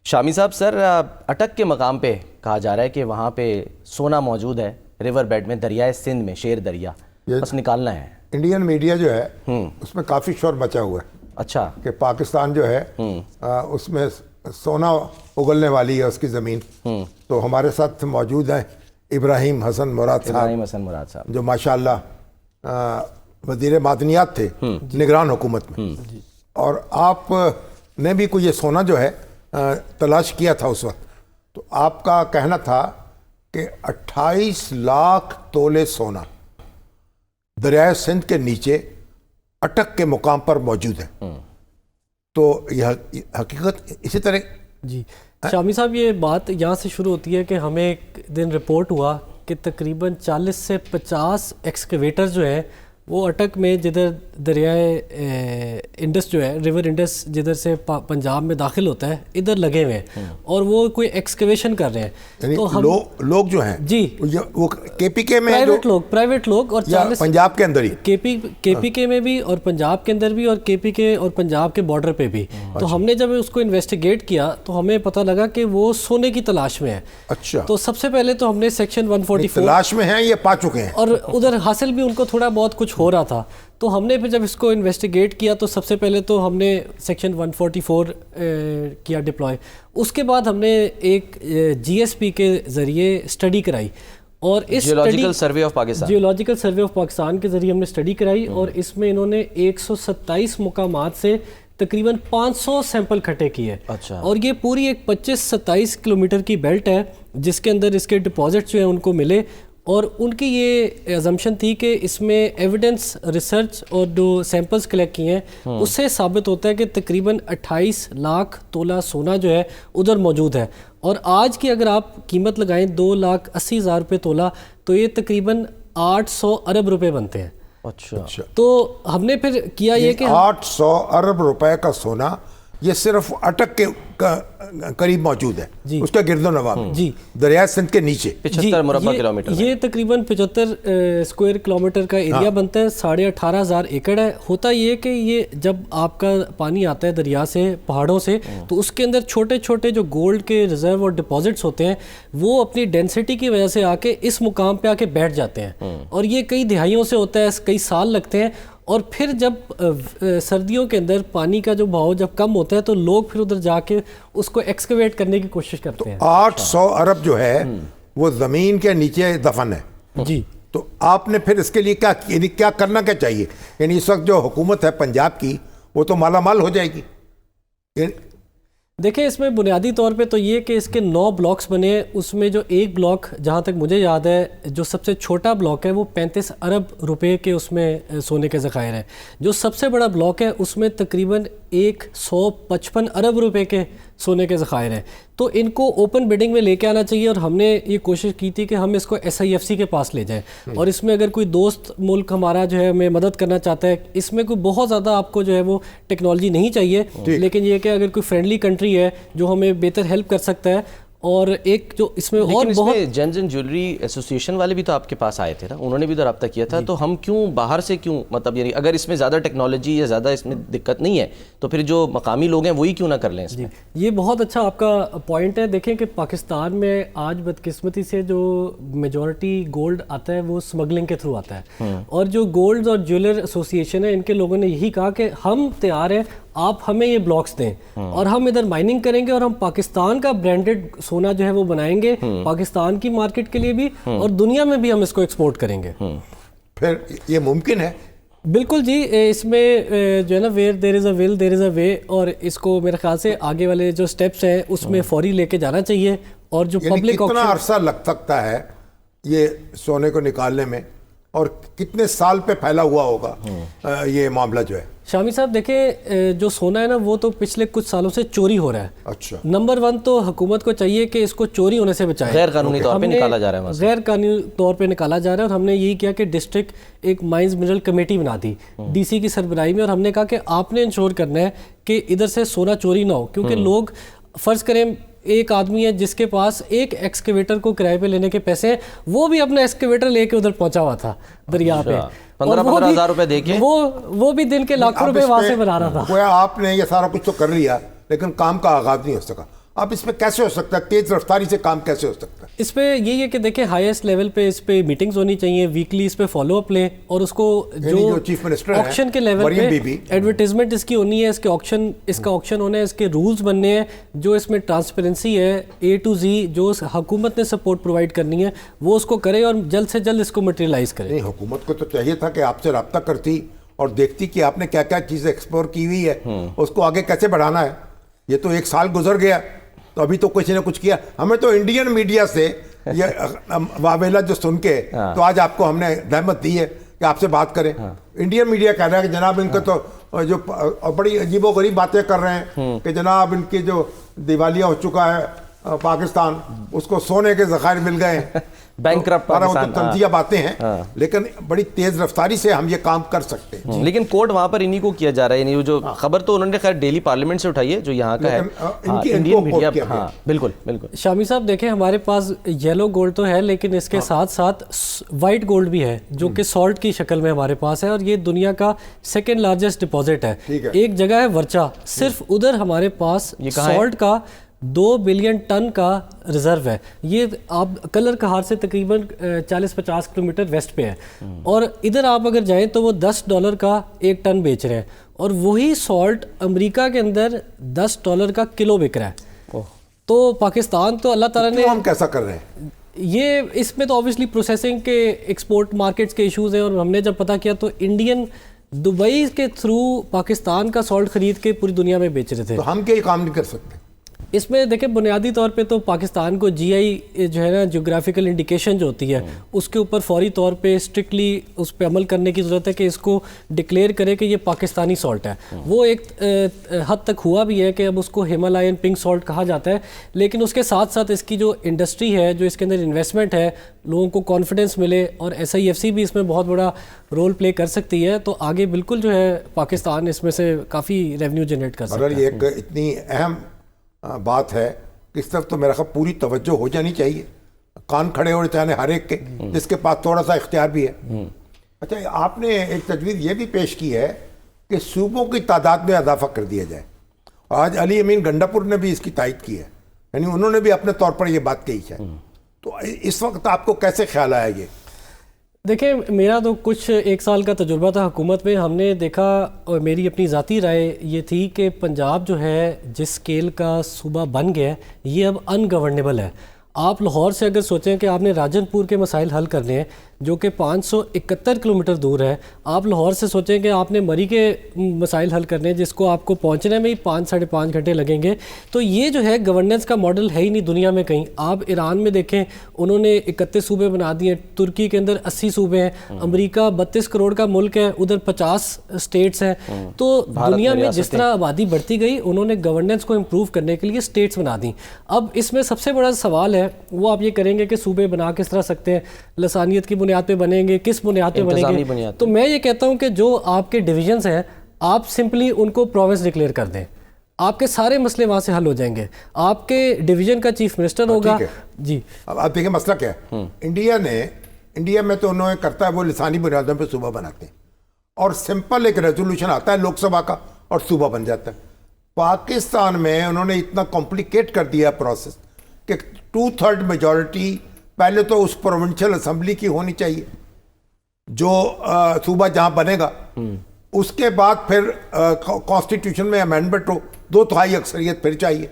شامی صاحب، سر اٹک کے مقام پہ کہا جا رہا ہے کہ وہاں پہ سونا موجود ہے ریور بیڈ میں، دریائے سندھ میں، شیر دریا، بس نکالنا ہے۔ انڈین میڈیا جو ہے اس میں کافی شور مچا ہوا ہے اچھا کہ پاکستان جو ہے اس میں سونا اگلنے والی ہے اس کی زمین۔ تو ہمارے ساتھ موجود ہیں ابراہیم حسن مراد صاحب جو ماشاءاللہ وزیر معدنیات تھے نگران حکومت میں، اور آپ نے بھی کوئی یہ سونا جو ہے تلاش کیا تھا اس وقت، تو آپ کا کہنا تھا کہ 28 لاکھ تولے سونا دریائے سندھ کے نیچے اٹک کے مقام پر موجود ہے۔ تو یہ حقیقت اسی طرح جی شامی صاحب، یہ بات یہاں سے شروع ہوتی ہے کہ ہمیں ایک دن رپورٹ ہوا کہ تقریباً 40 سے 50 ایکسکیویٹر جو ہیں وہ اٹک میں، جدھر دریائے انڈس جو ہے، ریور انڈس جدھر سے پنجاب میں داخل ہوتا ہے، ادھر لگے ہوئے ہیں اور وہ کوئی ایکسکیویشن کر رہے ہیں۔ تو لوگ جو ہیں جی وہ کے پی کے میں پرائیویٹ لوگ اور پنجاب کے اندر ہی کے پی کے میں بھی اور پنجاب کے اندر بھی اور کے پی کے اور پنجاب کے بارڈر پہ بھی۔ تو ہم نے جب اس کو انویسٹیگیٹ کیا تو ہمیں پتہ لگا کہ وہ سونے کی تلاش میں ہے۔ اچھا، تو سب سے پہلے تو ہم نے سیکشن 144 تلاش میں ہیں، یہ پا چکے ہیں، اور ادھر حاصل بھی ان کو تھوڑا بہت کچھ ہو رہا تھا۔ تو ہم نے پھر جب اس کو انویسٹیگیٹ کیا تو سب سے پہلے تو ہم نے سیکشن 144 کیا ڈپلوائے۔ اس کے بعد ہم نے ایک جی ایس پی کے ذریعے اسٹڈی کرائی، اور اس جیولوجیکل سروے آف پاکستان کے ذریعے ہم نے اسٹڈی کرائی، اور اس میں انہوں نے 127 مقامات سے تقریباً 500 سیمپل کھٹے کیے۔ اور یہ پوری ایک 25-27 کلومیٹر کی بیلٹ ہے جس کے اندر اس کے ڈپازٹ جو ہیں ان کو ملے، اور ان کی یہ ایزمپشن تھی کہ اس میں ایویڈنس ریسرچ اور جو سیمپلز کلیکٹ کیے ہیں اس سے ثابت ہوتا ہے کہ تقریباً 28 لاکھ تولہ سونا جو ہے ادھر موجود ہے، اور آج کی اگر آپ قیمت لگائیں 2,80,000 روپے تولہ تو یہ تقریباً 800 ارب روپے بنتے ہیں۔ اچھا، تو ہم نے پھر کیا یہ کہ 800 ارب روپے کا سونا یہ صرف اٹک کے قریب موجود ہے، اس کے گرد و نواح میں، جی دریائے سندھ کے نیچے 75 مربع کلومیٹر، یہ تقریباً 75 اسکوائر کلومیٹر کا ایریا بنتا ہے، 18,500 ایکڑ ہے۔ ہوتا یہ کہ یہ جب آپ کا پانی آتا ہے دریا سے، پہاڑوں سے، تو اس کے اندر چھوٹے چھوٹے جو گولڈ کے ریزرو اور ڈپازٹس ہوتے ہیں وہ اپنی ڈینسٹی کی وجہ سے آ کے اس مقام پہ آ کے بیٹھ جاتے ہیں، اور یہ کئی دہائیوں سے ہوتا ہے، کئی سال لگتے ہیں۔ اور پھر جب سردیوں کے اندر پانی کا جو بہاؤ جب کم ہوتا ہے تو لوگ پھر ادھر جا کے اس کو ایکسکیویٹ کرنے کی کوشش کرتے ہیں۔ 800 ارب جو ہے وہ زمین کے نیچے دفن ہے۔ جی، تو آپ نے پھر اس کے لیے کیا کرنا کیا چاہیے؟ یعنی اس وقت جو حکومت ہے پنجاب کی وہ تو مالا مال ہو جائے گی۔ دیکھیں اس میں بنیادی طور پہ تو یہ کہ اس کے 9 بلاکس بنے ہیں، اس میں جو ایک بلاک جہاں تک مجھے یاد ہے جو سب سے چھوٹا بلاک ہے وہ 35 ارب روپے کے اس میں سونے کے ذخائر ہیں۔ جو سب سے بڑا بلاک ہے اس میں تقریباً 155 ارب روپے کے سونے کے ذخائر ہیں۔ تو ان کو اوپن بیڈنگ میں لے کے آنا چاہیے، اور ہم نے یہ کوشش کی تھی کہ ہم اس کو SIFC کے پاس لے جائیں، اور اس میں اگر کوئی دوست ملک ہمارا جو ہے ہمیں مدد کرنا چاہتا ہے، اس میں کوئی بہت زیادہ آپ کو جو ہے وہ ٹیکنالوجی نہیں چاہیے، لیکن یہ کہ اگر کوئی فرینڈلی کنٹری ہے جو ہمیں بہتر ہیلپ کر سکتا ہے۔ اور ایک جو اس میں اور بہت جیمز اینڈ جیولری ایسوسیشن والے بھی تو آپ کے پاس آئے تھے نا، انہوں نے بھی تو رابطہ کیا تھا، تو ہم کیوں باہر سے کیوں، مطلب یعنی اگر اس میں زیادہ ٹیکنالوجی یا زیادہ اس میں دقت نہیں ہے تو پھر جو مقامی لوگ ہیں وہی کیوں نہ کر لیں اس میں؟ یہ بہت اچھا آپ کا پوائنٹ ہے۔ دیکھیں کہ پاکستان میں آج بدقسمتی سے جو میجورٹی گولڈ آتا ہے وہ سمگلنگ کے تھرو آتا ہے، اور جو گولڈ اور جیولر ایسوسیشن ہے ان کے لوگوں نے یہی کہا کہ ہم تیار ہیں، آپ ہمیں یہ بلاکس دیں اور ہم ادھر مائننگ کریں گے، اور ہم پاکستان کا برانڈڈ سونا جو ہے وہ بنائیں گے پاکستان کی مارکیٹ کے لیے بھی، اور دنیا میں بھی ہم اس کو ایکسپورٹ کریں گے۔ پھر یہ ممکن ہے؟ بالکل جی، اس میں جو ہے نا ویئر دیر از اے ول دیر از اے وے، اور اس کو میرے خیال سے آگے والے جو سٹیپس ہیں اس میں فوری لے کے جانا چاہیے۔ اور جو پبلک کتنا عرصہ لگ سکتا ہے یہ سونے کو نکالنے میں، اور کتنے سال پہ پھیلا ہوا ہوگا یہ معاملہ جو ہے؟ شامی صاحب دیکھیں، جو سونا ہے نا وہ تو پچھلے کچھ سالوں سے چوری ہو رہا ہے۔ اچھا، نمبر 1 تو حکومت کو چاہیے کہ اس کو چوری ہونے سے بچائے، غیر قانونی طور پہ نکالا جا رہا ہے، غیر قانونی طور پہ نکالا جا رہا ہے، اور ہم نے یہی کیا کہ ڈسٹرکٹ ایک مائنز منرل کمیٹی بنا دی DC کی سربراہی میں، اور ہم نے کہا کہ آپ نے انشور کرنا ہے کہ ادھر سے سونا چوری نہ ہو، کیونکہ لوگ فرض کریں ایک آدمی ہے جس کے پاس ایک ایکسکیویٹر کو کرائے پہ لینے کے پیسے ہیں، وہ بھی اپنا ایکسکیویٹر لے کے ادھر پہنچا ہوا تھا دریا پہ، 15-15 ہزار روپے دے کے وہ بھی دن کے لاکھوں روپے وہاں سے بنا رہا تھا۔ آپ نے یہ سارا کچھ تو کر لیا لیکن کام کا آغاز نہیں ہو سکا۔ اب اس پہ کیسے ہو سکتا ہے, تیز رفتاری سے کام کیسے ہو سکتا ہے؟ اس پہ یہی ہے کہ دیکھیں ہائیسٹ لیول پہ اس پہ میٹنگز ہونی چاہیے, ویکلی اس پہ فالو اپ لیں, اور اس کو جو چیف منسٹر آکشن کے لیول پہ ایڈورٹیزمنٹ اس کی ہونی ہے, اس کا آکشن ہونا ہے, اس کے رولز بننے ہیں, جو اس میں ٹرانسپیرنسی ہے A to Z, جو حکومت نے سپورٹ پرووائڈ کرنی ہے وہ اس کو کرے اور جلد سے جلد اس کو مٹیریلائز کرے. نہیں, حکومت کو تو چاہیے تھا کہ آپ سے رابطہ کرتی اور دیکھتی کہ آپ نے کیا کیا چیزیں ایکسپلور کی ہوئی ہے, اس کو آگے کیسے بڑھانا ہے. یہ تو 1 سال گزر گیا تو ابھی تو کسی نے کچھ کیا. ہمیں تو انڈین میڈیا سے یہ واویلا جو سن کے تو آج آپ کو ہم نے رحمت دی ہے کہ آپ سے بات کریں. انڈین میڈیا کہہ رہا ہے کہ جناب ان کا تو جو بڑی عجیب و غریب باتیں کر رہے ہیں کہ جناب ان کی جو دیوالیہ ہو چکا ہے پاکستان, اس کو سونے کے ذخائر مل گئے ہیں, بینکرپٹ پاکستان, تنزیہ باتیں ہیں, لیکن بڑی تیز رفتاری سے ہم یہ کام کر سکتے ہیں. لیکن کوٹ وہاں پر انہی کو کیا جا رہا ہے, یعنی جو خبر تو انہوں نے خیر ڈیلی پارلیمنٹ سے اٹھائی ہے جو یہاں کا ہے انڈین میڈیا. ہاں بالکل بالکل. شامی صاحب دیکھیں ہمارے پاس یلو گولڈ تو ہے, لیکن اس کے ساتھ ساتھ وائٹ گولڈ بھی ہے جو کہ سالٹ کی شکل میں ہمارے پاس ہے, اور یہ دنیا کا 2nd لارجسٹ ڈپازٹ ہے. ایک جگہ ہے ورچا, صرف ادھر ہمارے پاس سالٹ کا 2 بلین ٹن کا ریزرو ہے. یہ آپ کلر کہار سے تقریباً 40-50 کلومیٹر ویسٹ پہ ہے, اور ادھر آپ اگر جائیں تو وہ $10 کا 1 ٹن بیچ رہے ہیں, اور وہی سالٹ امریکہ کے اندر $10 کا کلو بک رہا ہے. تو پاکستان تو اللہ تعالیٰ نے, ہم کیسا کر رہے ہیں یہ اس میں تو آبویسلی پروسیسنگ کے ایکسپورٹ مارکیٹس کے ایشوز ہیں, اور ہم نے جب پتہ کیا تو انڈین دبئی کے تھرو پاکستان کا سالٹ خرید کے پوری دنیا میں بیچ رہے تھے. تو ہم کیا کام نہیں کر سکتے اس میں؟ دیکھیں بنیادی طور پہ تو پاکستان کو جی آئی جو ہے نا جیوگرافیکل انڈیکیشن جو ہوتی ہے اس کے اوپر فوری طور پہ اسٹرکٹلی اس پہ عمل کرنے کی ضرورت ہے کہ اس کو ڈکلیئر کرے کہ یہ پاکستانی سالٹ ہے. وہ ایک حد تک ہوا بھی ہے کہ اب اس کو ہمالائن پنک سالٹ کہا جاتا ہے, لیکن اس کے ساتھ ساتھ اس کی جو انڈسٹری ہے, جو اس کے اندر انویسٹمنٹ ہے, لوگوں کو کانفیڈنس ملے, اور SIFC بھی اس میں بہت بڑا رول پلے کر سکتی ہے, تو آگے بالکل جو ہے پاکستان اس میں سے کافی ریونیو جنریٹ کر سکتا ہے. مگر یہ ایک اتنی اہم بات ہے کہ اس طرف تو میرا خیال پوری توجہ ہو جانی چاہیے, کان کھڑے ہونے چاہیے ہر ایک کے جس کے پاس تھوڑا سا اختیار بھی ہے. اچھا, آپ نے ایک تجویز یہ بھی پیش کی ہے کہ صوبوں کی تعداد میں اضافہ کر دیا جائے. آج علی امین گنڈاپور نے بھی اس کی تائید کی ہے, یعنی انہوں نے بھی اپنے طور پر یہ بات کہی ہے. تو اس وقت آپ کو کیسے خیال آیا یہ؟ دیکھیں میرا تو کچھ 1 سال کا تجربہ تھا حکومت میں. ہم نے دیکھا, اور میری اپنی ذاتی رائے یہ تھی کہ پنجاب جو ہے جس اسکیل کا صوبہ بن گیا ہے یہ اب ان گورنیبل ہے. آپ لاہور سے اگر سوچیں کہ آپ نے راجن پور کے مسائل حل کرنے ہیں جو کہ 571 کلومیٹر دور ہے, آپ لاہور سے سوچیں کہ آپ نے مری کے مسائل حل کرنے ہیں جس کو آپ کو پہنچنے میں ہی 5-5.5 گھنٹے لگیں گے, تو یہ جو ہے گورننس کا ماڈل ہے ہی نہیں دنیا میں کہیں. آپ ایران میں دیکھیں, انہوں نے 31 صوبے بنا دیے, ترکی کے اندر 80 صوبے ہیں, امریکہ 32 کروڑ کا ملک ہے, ادھر 50 اسٹیٹس ہیں. تو دنیا میں جس طرح آبادی بڑھتی گئی انہوں نے گورننس کو امپروو کرنے کے لیے اسٹیٹس بنا دیں. اب اس میں سب سے بڑا سوال ہے وہ آپ یہ کریں گے کہ صوبے بنا کس طرح سکتے ہیں, لسانیت کی بنیاد پہ بنیں گے, کس بنیاد پہ بنیں گے. تو میں یہ کہتا ہوں کہ جو آپ کے ڈویژنز ہیں آپ سمپلی ان کو پروونس ڈکلیئر کر دیں, آپ کے سارے مسئلے وہاں سے حل ہو جائیں گے. آپ کے ڈویژن کا چیف منسٹر ہوگا. جی اب آپ دیکھیں مسئلہ کیا ہے. انڈیا میں تو انہوں نے کرتا ہے وہ لسانی بنیادوں پہ صوبہ بناتے ہیں اور سمپل ایک ریزولوشن آتا ہے لوک سبھا کا اور صوبہ بن جاتا ہے. پاکستان میں انہوں نے اتنا کمپلیکیٹ کر دیا پروسیس کہ 2/3 میجورٹی پہلے تو اس پروونشل اسمبلی کی ہونی چاہیے جو صوبہ جہاں بنے گا, اس کے بعد پھر کانسٹیٹیوشن میں امینڈمنٹ ہو, 2/3 اکثریت پھر چاہیے.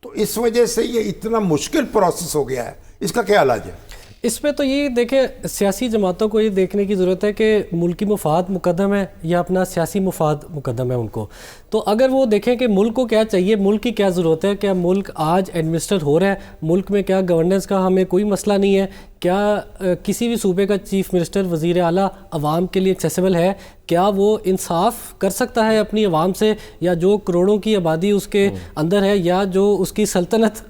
تو اس وجہ سے یہ اتنا مشکل پروسیس ہو گیا ہے. اس کا کیا علاج ہے؟ اس پہ تو یہ دیکھیں سیاسی جماعتوں کو یہ دیکھنے کی ضرورت ہے کہ ملکی مفاد مقدم ہے یا اپنا سیاسی مفاد مقدم ہے ان کو. تو اگر وہ دیکھیں کہ ملک کو کیا چاہیے, ملک کی کیا ضرورت ہے, کیا ملک آج ایڈمنسٹر ہو رہا ہے, ملک میں کیا گورننس کا ہمیں کوئی مسئلہ نہیں ہے, کیا کسی بھی صوبے کا چیف منسٹر وزیر اعلیٰ عوام کے لیے ایکسیسیبل ہے, کیا وہ انصاف کر سکتا ہے اپنی عوام سے, یا جو کروڑوں کی آبادی اس کے اندر ہے, یا جو اس کی سلطنت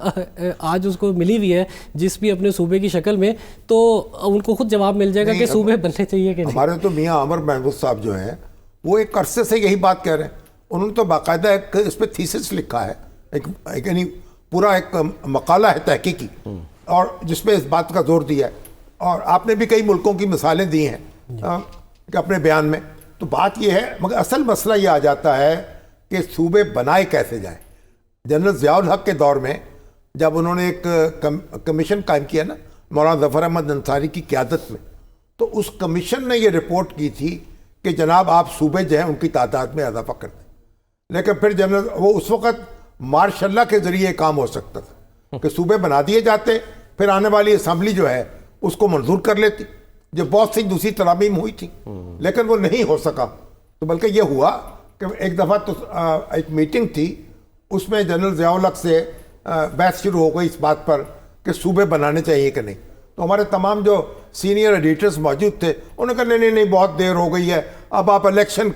آج اس کو ملی ہوئی ہے جس بھی اپنے صوبے کی شکل میں, تو ان کو خود جواب مل جائے گا کہ صوبے بننے چاہیے کہ نہیں. ہمارے تو میاں عمر محمود صاحب جو ہیں وہ ایک عرصے سے یہی بات کہہ رہے ہیں. انہوں نے تو باقاعدہ ایک اس پہ تھیسس لکھا ہے, یعنی پورا ایک مقالہ ہے تحقیقی, اور جس پہ اس بات کا زور دیا ہے. اور آپ نے بھی کئی ملکوں کی مثالیں دی ہیں اپنے بیان میں. تو بات یہ ہے, مگر اصل مسئلہ یہ آ جاتا ہے کہ صوبے بنائے کیسے جائیں. جنرل ضیاء الحق کے دور میں جب انہوں نے ایک کمیشن قائم کیا نا مولانا ظفر احمد انصاری کی قیادت میں، تو اس کمیشن نے یہ رپورٹ کی تھی کہ جناب آپ صوبے جو ہیں ان کی تعداد میں اضافہ کر دیں، لیکن پھر جنرل وہ اس وقت مارشاء اللہ کے ذریعے کام ہو سکتا تھا کہ صوبے بنا دیے جاتے، پھر آنے والی اسمبلی جو ہے اس کو منظور کر لیتی، جو بہت سی دوسری ترامیم ہوئی تھی، لیکن وہ نہیں ہو سکا۔ تو بلکہ یہ ہوا کہ ایک دفعہ تو ایک میٹنگ تھی، اس میں جنرل ضیاء الحق سے بحث شروع ہو گئی اس بات پر کہ صوبے بنانے چاہیے کہ نہیں۔ تو ہمارے تمام جو سینئر ایڈیٹرز موجود تھے انہوں نے کہا نہیں بہت دیر ہو گئی ہے، اب آپ الیکشن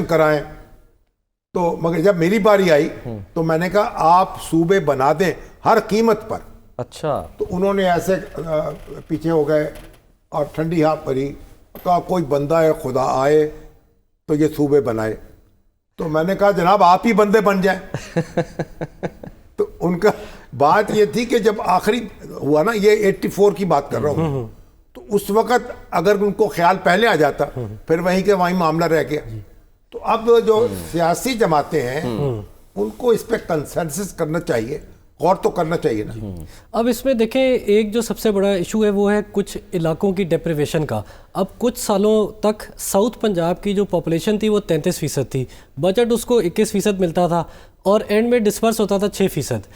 کرائیں۔ تو مگر جب میری باری آئی تو میں نے کہا آپ صوبے بنا دیں ہر قیمت پر۔ اچھا، تو انہوں نے ایسے پیچھے ہو گئے اور ٹھنڈی ہوا پری، کہا کوئی بندہ ہے خدا آئے تو یہ صوبے بنائے۔ تو میں نے کہا جناب آپ ہی بندے بن جائیں۔ تو ان کا بات یہ تھی کہ جب آخری ہوا نا، یہ 84 کی بات کر رہا ہوں، تو اس وقت اگر ان کو خیال پہلے آ جاتا پھر وہیں کے وہیں معاملہ رہ گیا۔ تو اب جو سیاسی جماعتیں ہیں ان کو اس پہ کنسنسس کرنا چاہیے، غور تو کرنا چاہیے نا۔ اب اس میں دیکھیں ایک جو سب سے بڑا ایشو ہے وہ ہے کچھ علاقوں کی ڈیپریویشن کا۔ اب کچھ سالوں تک ساؤتھ پنجاب کی جو پاپولیشن تھی وہ 33% تھی، بجٹ اس کو 21% ملتا تھا اور اینڈ میں ڈسپرس ہوتا تھا 6%۔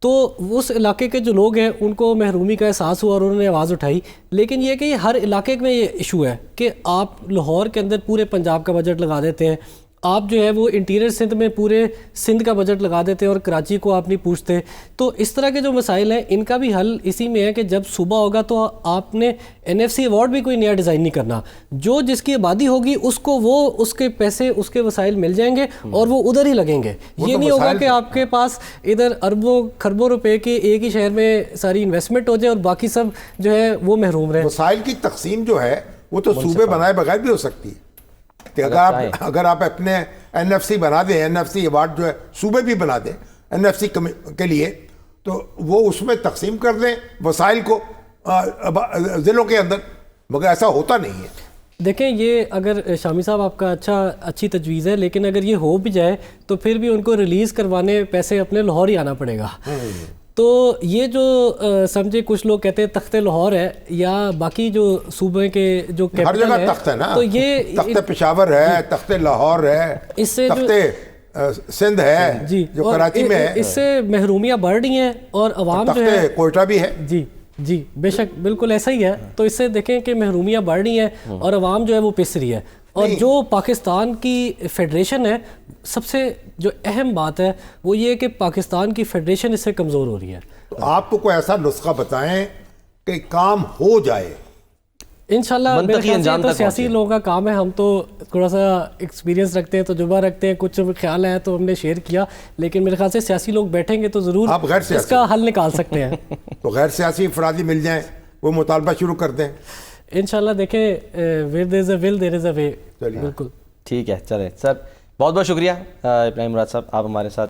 تو اس علاقے کے جو لوگ ہیں ان کو محرومی کا احساس ہوا اور انہوں نے آواز اٹھائی۔ لیکن یہ کہ یہ ہر علاقے میں یہ ایشو ہے کہ آپ لاہور کے اندر پورے پنجاب کا بجٹ لگا دیتے ہیں، آپ جو ہے وہ انٹیریئر سندھ میں پورے سندھ کا بجٹ لگا دیتے ہیں اور کراچی کو آپ نہیں پوچھتے۔ تو اس طرح کے جو مسائل ہیں ان کا بھی حل اسی میں ہے کہ جب صوبہ ہوگا تو آپ نے NFC ایوارڈ بھی کوئی نیا ڈیزائن نہیں کرنا، جو جس کی آبادی ہوگی اس کو وہ اس کے پیسے اس کے وسائل مل جائیں گے اور وہ ادھر ہی لگیں گے۔ یہ نہیں ہوگا کہ آپ کے پاس ادھر اربوں خربوں روپے کے ایک ہی شہر میں ساری انویسٹمنٹ ہو جائے اور باقی سب جو ہے وہ محروم رہیں۔ وسائل کی تقسیم جو ہے وہ تو صوبے بنائے بغیر بھی ہو سکتی ہے کہ اگر آپ اپنے NFC بنا دیں، NFC ایوارڈ جو ہے صوبے بھی بنا دیں NFC کے لیے، تو وہ اس میں تقسیم کر دیں وسائل کو ضلعوں کے اندر، مگر ایسا ہوتا نہیں ہے۔ دیکھیں یہ اگر شامی صاحب آپ کا اچھی تجویز ہے، لیکن اگر یہ ہو بھی جائے تو پھر بھی ان کو ریلیز کروانے پیسے اپنے لاہور ہی آنا پڑے گا۔ تو یہ جو سمجھے کچھ لوگ کہتے ہیں تخت لاہور ہے یا باقی جو صوبے کے جو ہر جگہ تخت ہے نا، تو یہ تخت پشاور ہے، تخت لاہور ہے، اس سے تخت سندھ ہے جی جو کراچی میں ہے، اس سے محرومیاں بڑھ رہی ہیں اور عوام جو ہے تخت کوئٹہ بھی ہے۔ جی بے شک بالکل ایسا ہی ہے۔ تو اس سے دیکھیں کہ محرومیاں بڑھ رہی ہیں اور عوام جو ہے وہ پس رہی ہے، اور جو پاکستان کی فیڈریشن ہے سب سے جو اہم بات ہے وہ یہ کہ پاکستان کی فیڈریشن اس سے کمزور ہو رہی ہے۔ تو آپ کو کوئی ایسا نسخہ بتائیں کہ کام ہو جائے۔ انشاءاللہ میرے خیال سے تو سیاسی لوگوں کا کام ہے، ہم تو تھوڑا سا ایکسپیرینس رکھتے ہیں، تجربہ رکھتے ہیں، کچھ خیال ہے تو ہم نے شیئر کیا، لیکن میرے خیال سے سیاسی لوگ بیٹھیں گے تو ضرور اس کا حل نکال سکتے ہیں۔ تو غیر سیاسی افرادی مل جائیں، وہ مطالبہ شروع کر دیں۔ انشاءاللہ دیکھیں where there is a will there is a way۔ بالکل ٹھیک ہے، چلیں سر، بہت بہت شکریہ ابراہیم مراد صاحب، آپ ہمارے ساتھ